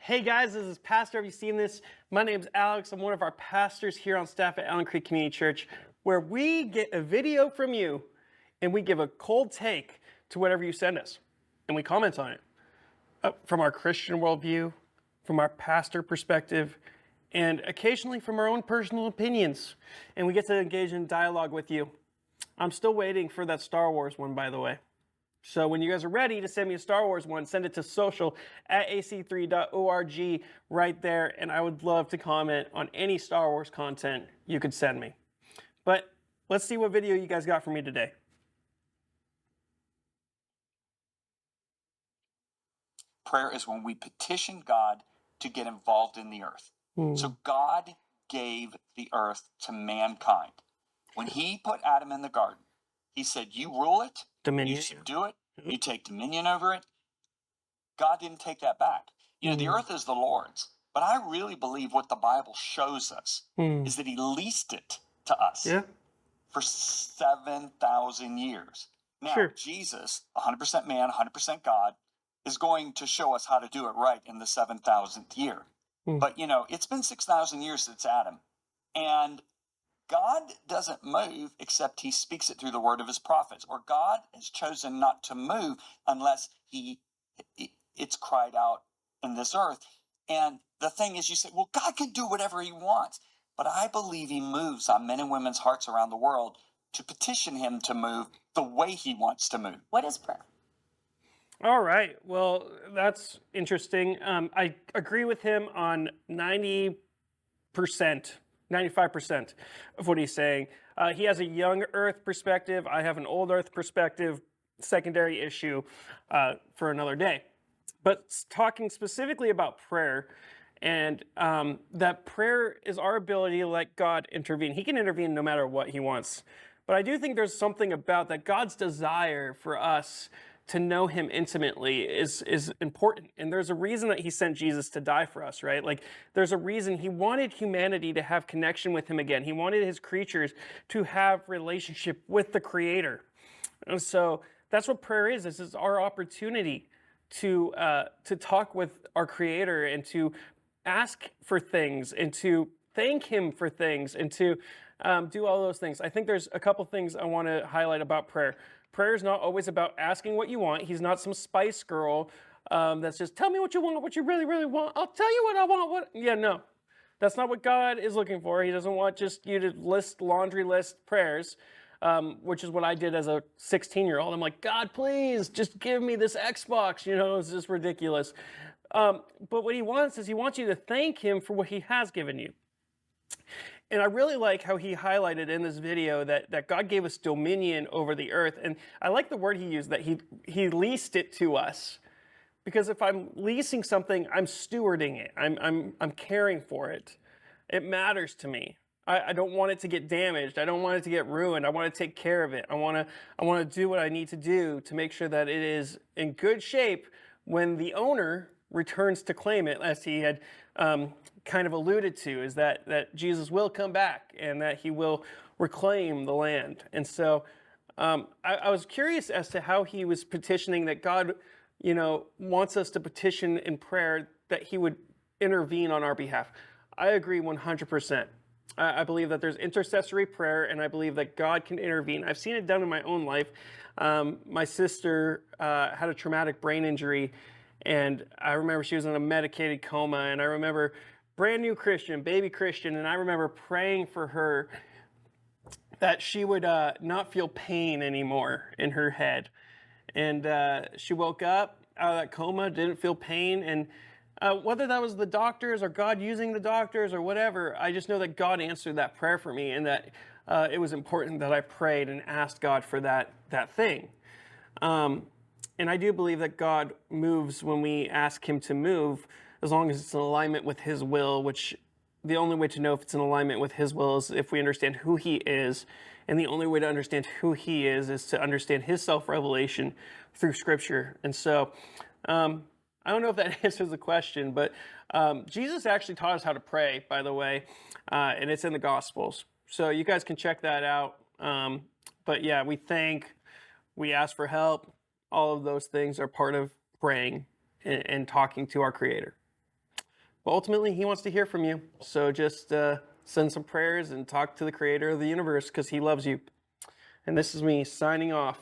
Hey guys, this is Pastor. Have you seen this? My name's Alex. I'm one of our pastors here on staff at Allen Creek Community Church, where we get a video from you and we give a cold take to whatever you send us, and we comment on it from our Christian worldview, from our pastor perspective, and occasionally from our own personal opinions. And we get to engage in dialogue with you. I'm still waiting for that Star Wars one, by the way. So when you guys are ready to send me a Star Wars one, send it to social@ac3.org right there, and I would love to comment on any Star Wars content you could send me. But let's see what video you guys got for me today. Prayer is when we petition God to get involved in the earth. So God gave the earth to mankind. When he put Adam in the garden, he said, you rule it, Dominion. you subdue it, you take dominion over it. God didn't take that back. The earth is the Lord's. But I really believe what the Bible shows us is that he leased it to us for 7,000 years. Now, Jesus, 100% man, 100% God, is going to show us how to do it right in the 7,000th year. But, it's been 6,000 years since Adam. And God doesn't move except he speaks it through the word of his prophets. Or God has chosen not to move unless it's cried out in this earth. And the thing is, you say, well, God can do whatever he wants. But I believe he moves on men and women's hearts around the world to petition him to move the way he wants to move. What is prayer? All right. Well, that's interesting. I agree with him on 90%, 95% of what he's saying. He has a young earth perspective. I have an old earth perspective, secondary issue for another day. But talking specifically about prayer, and that prayer is our ability to let God intervene. He can intervene no matter what he wants. But I do think there's something about that God's desire for us to know him intimately is important. And there's a reason that he sent Jesus to die for us, right? Like, there's a reason he wanted humanity to have connection with him again. He wanted his creatures to have relationship with the Creator. And so that's what prayer is. This is our opportunity to talk with our Creator and to ask for things and to thank him for things and to do all those things. I think there's a couple things I want to highlight about prayer. Prayer is not always about asking what you want. He's not some Spice Girl that's just, tell me what you want, what you really, really want. I'll tell you what I want. No. That's not what God is looking for. He doesn't want just you to laundry list prayers, which is what I did as a 16-year-old. I'm like, God, please, just give me this Xbox. It's just ridiculous. But what he wants is he wants you to thank him for what he has given you. And I really like how he highlighted in this video that God gave us dominion over the earth. And I like the word he used, that he leased it to us. Because if I'm leasing something, I'm stewarding it. I'm caring for it. It matters to me. I don't want it to get damaged. I don't want it to get ruined. I want to take care of it. I want to do what I need to do to make sure that it is in good shape when the owner returns to claim it, as he had kind of alluded to, is that Jesus will come back and that he will reclaim the land. And so I was curious as to how he was petitioning that God, wants us to petition in prayer that he would intervene on our behalf. I agree 100%. I believe that there's intercessory prayer, and I believe that God can intervene. I've seen it done in my own life. My sister had a traumatic brain injury, and I remember she was in a medicated coma, and I remember brand new Christian, baby Christian, and I remember praying for her that she would not feel pain anymore in her head. And she woke up out of that coma, didn't feel pain, and whether that was the doctors or God using the doctors or whatever, I just know that God answered that prayer for me, and that it was important that I prayed and asked God for that thing. And I do believe that God moves when we ask him to move, as long as it's in alignment with his will, which the only way to know if it's in alignment with his will is if we understand who he is. And the only way to understand who he is to understand his self-revelation through Scripture. And so, I don't know if that answers the question, but Jesus actually taught us how to pray, by the way, and it's in the Gospels. So you guys can check that out. But yeah, we ask for help. All of those things are part of praying and talking to our Creator. But ultimately, he wants to hear from you. So just send some prayers and talk to the creator of the universe because he loves you. And this is me signing off.